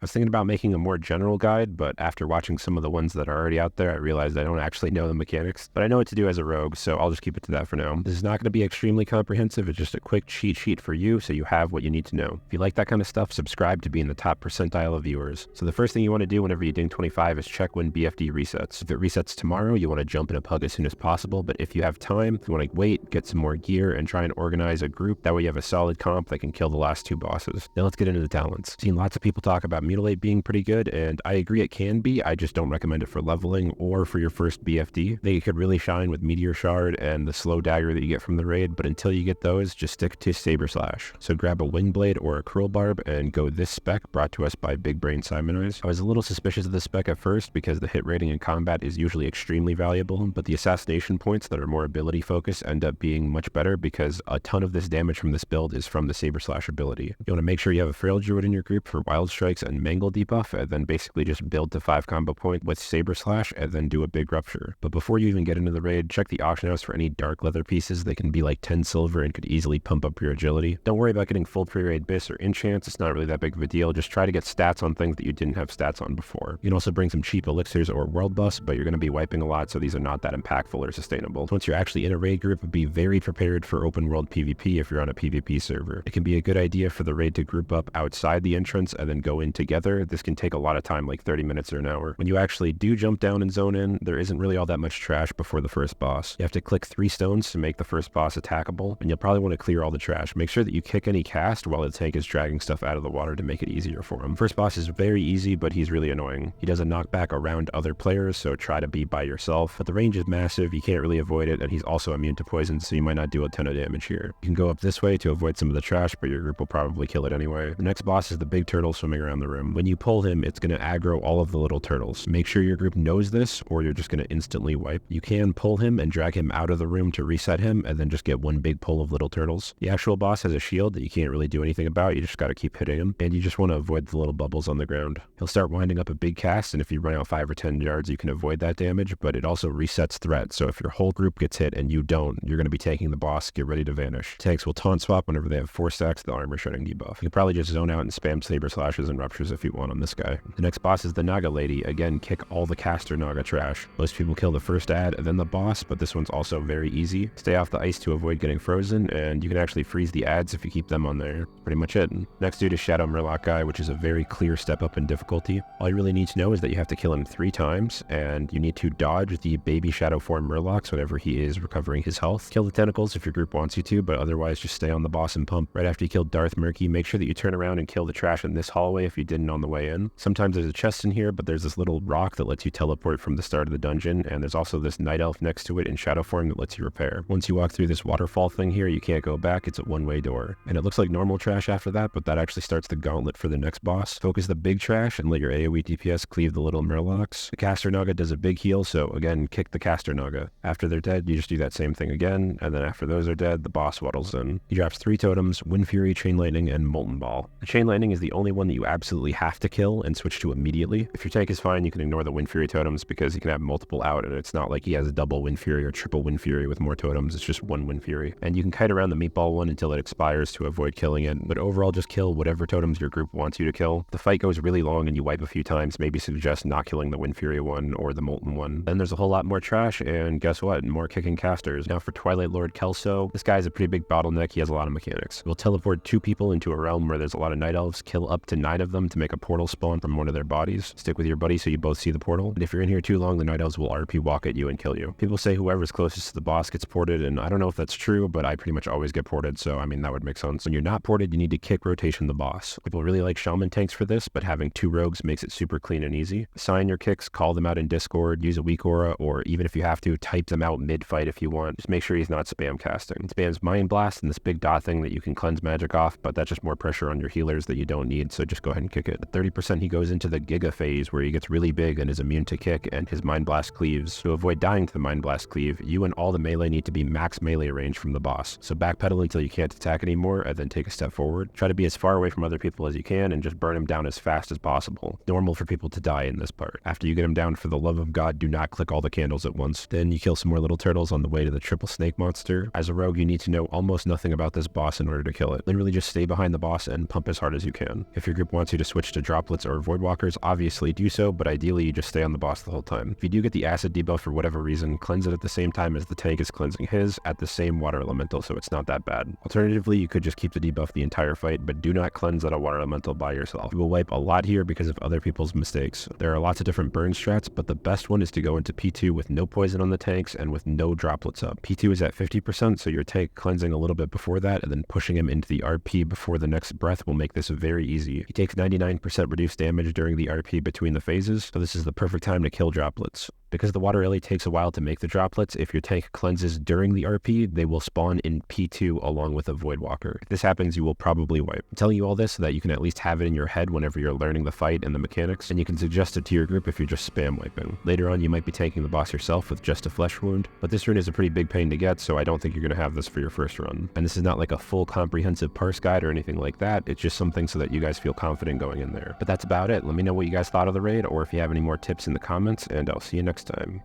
was thinking about making a more general guide, but after watching some of the ones that are already out there, I realized I don't actually know the mechanics, but I know what to do as a rogue, so I'll just keep it to that for now. This is not going to be extremely comprehensive, it's just a quick cheat sheet for you so you have what you need to know. If you like that kind of stuff, subscribe to be in the top percentile of viewers. So the first thing you want to do whenever you ding 25 is check when BFD resets. If it resets tomorrow, you want to jump in a pug as soon as possible, but if you have time, you want to wait, get some more gear, and try and organize a group. That way you have a solid comp that can kill the last 2 bosses. Now let's get into the talents. I've seen lots of people talk about Mutilate being pretty good, and I agree it can be. I just don't recommend it for leveling or for your first BFD. I think it could really shine with Meteor Shard and the slow dagger that you get from the raid, but until you get those, just stick to Saber Slash. So grab a Wing Blade or a Cruel Barb and go this spec, brought to us by Big Brain Simonize. I was a little suspicious of this spec at first because the hit rating in combat is usually extremely valuable, but the assassination points that are more ability focused end up being much better because a ton of this damage from this build is from the Saber Slash ability. You want to make sure you have a Frail Druid in your group for Wild Strikes and Mangle debuff, and then basically just build to 5 combo point with Saber Slash and then do a big Rupture. But before you even get into the raid, check the auction house for any dark leather pieces. They can be like 10 silver and could easily pump up your agility. Don't worry about getting full pre-raid bis or enchants, it's not really that big of a deal. Just try to get stats on things that you didn't have stats on before. You can also bring some cheap elixirs or world buffs, but you're going to be wiping a lot, so these are not that impactful or sustainable. Once you're actually in a raid group, be very prepared for open world PvP if you're on a PvP server. It can be a good idea for the raid to group up outside the entrance and then go in together. This can take a lot of time, like 30 minutes or an hour. When you actually do jump down and zone in, there isn't really all that much trash before the first boss. You have to click 3 stones to make the first boss attackable, and you'll probably want to clear all the trash. Make sure that you kick any cast while the tank is dragging stuff out of the water to make it easier for him. First boss is very easy, but he's really annoying. He does a knockback around other players, so try to be by yourself. But the range is massive, you can't really avoid it, and he's also immune to poison, so you might not do a ton of damage here. You can go up this way to avoid some of the trash, but your group will probably kill it anyway. The next boss is the big turtle swimming around the room. When you pull him, it's going to aggro all of the little turtles. Make sure your group knows this, or you're just going to instantly wipe. You can pull him and drag him out of the room to reset him, and then just get one big pull of little turtles. The actual boss has a shield that you can't really do anything about, you just got to keep hitting him, and you just want to avoid the little bubbles on the ground. He'll start winding up a big cast, and if you run out 5 or 10 yards, you can avoid that damage, but it also resets threat, so if your whole group gets hit and you don't, you're going to be taking the boss. Get ready to vanish. Tanks will taunt swap whenever they have 4 stacks of the armor shedding debuff. You can probably just zone out and spam Saber Slashes and Ruptures if you want on this guy. The next boss is the Naga Lady. Again, kick all the caster Naga trash. Most people kill the first ad and then the boss, but this one's also very easy. Stay off the ice to avoid getting frozen, and you can actually freeze the ads if you keep them on there. Pretty much it. Next dude is Shadow Murloc guy, which is a very clear step up in difficulty. All you really need to know is that you have to kill him 3 times, and you need to dodge the baby shadow form Murlocs whenever he is recovering his health. Kill the tentacles if your group wants you to, but otherwise just stay on the boss and pump. Right after you kill Darth Murky, make sure that you turn around and kill the trash in this hallway if you didn't on the way in. Sometimes there's a chest in here, but there's this little rock that lets you teleport from the start of the dungeon, and there's also this night elf next to it in shadow form that lets you repair. Once you walk through this waterfall thing here, you can't go back, it's a one-way door. And it looks like normal trash after that, but that actually starts the gauntlet for the next boss. Focus the big trash and let your AoE DPS cleave the little Murlocs. The caster Naga does a big heal, so again, kick the caster Naga. After they're dead, you just do that same thing again, and then after those are dead, the boss waddles in. He drops 3 totems, Wind Fury, Chain Lightning, and Molten Ball. The Chain Lightning is the only one that you absolutely have to kill and switch to immediately. If your tank is fine, you can ignore the Wind Fury totems because he can have multiple out, and it's not like he has a double Wind Fury or triple Wind Fury with more totems, it's just 1 Wind Fury. And you can kite around the meatball one until it expires to avoid killing it, but overall just kill whatever totems your group wants you to kill. If the fight goes really long and you wipe a few times, maybe suggest not killing the Wind Fury one or the Molten one. Then there's a whole lot more trash, and guess what? More kicking casters. Now for Twilight Lord Kelso, this guy's a pretty big bottleneck, he has a lot of mechanics. We'll teleport 2 people into a realm where there's a lot of night elves, kill up to 9 of them to make a portal spawn from one of their bodies. Stick with your buddy so you both see the portal, and if you're in here too long, the night elves will RP walk at you and kill you. People say whoever's closest to the boss gets ported, and I don't know if that's true, but I pretty much always get ported, so I mean that would make sense. When you're not ported, you need to kick rotation the boss. People really like shaman tanks for this, but having 2 rogues makes it super clean and easy. Assign your kicks, call them out in Discord, use a weak aura, or even if you have to, type them out mid-fight if you want. Just make sure he's not spam casting. He spams Mind Blast and this big dot thing that you can cleanse magic off, but that's just more pressure on your healers that you don't need, so just go ahead and kick it. At 30% he goes into the Giga phase where he gets really big and is immune to kick, and his Mind Blast cleaves. To avoid dying to the Mind Blast cleave, you and all the melee need to be max melee range from the boss. So backpedal until you can't attack anymore, and then take a step forward. Try to be as far away from other people as you can, and just burn him down as fast as possible. Normal for people to die in this part. After you get him down, for the love of God, do not click all the candles at once. Then you kill some more little turtles on the way to the triple snake monster. As a rogue, you need to know almost nothing about this boss in order to kill it. Literally just stay behind the boss and pump as hard as you can. If your group wants you to switch switch to droplets or voidwalkers, obviously do so, but ideally you just stay on the boss the whole time. If you do get the acid debuff for whatever reason, cleanse it at the same time as the tank is cleansing his at the same water elemental, so it's not that bad. Alternatively, you could just keep the debuff the entire fight, but do not cleanse at a water elemental by yourself. You will wipe a lot here because of other people's mistakes. There are lots of different burn strats, but the best one is to go into P2 with no poison on the tanks and with no droplets up. P2 is at 50%, so your tank cleansing a little bit before that and then pushing him into the RP before the next breath will make this very easy. He takes 99% reduced damage during the RP between the phases, so this is the perfect time to kill droplets. Because the water really takes a while to make the droplets, if your tank cleanses during the RP, they will spawn in P2 along with a Voidwalker. If this happens, you will probably wipe. I'm telling you all this so that you can at least have it in your head whenever you're learning the fight and the mechanics, and you can suggest it to your group if you're just spam wiping. Later on, you might be tanking the boss yourself with just a flesh wound, but this rune is a pretty big pain to get, so I don't think you're going to have this for your first run. And this is not like a full comprehensive parse guide or anything like that, it's just something so that you guys feel confident going in there. But that's about it. Let me know what you guys thought of the raid, or if you have any more tips in the comments, and I'll see you next time.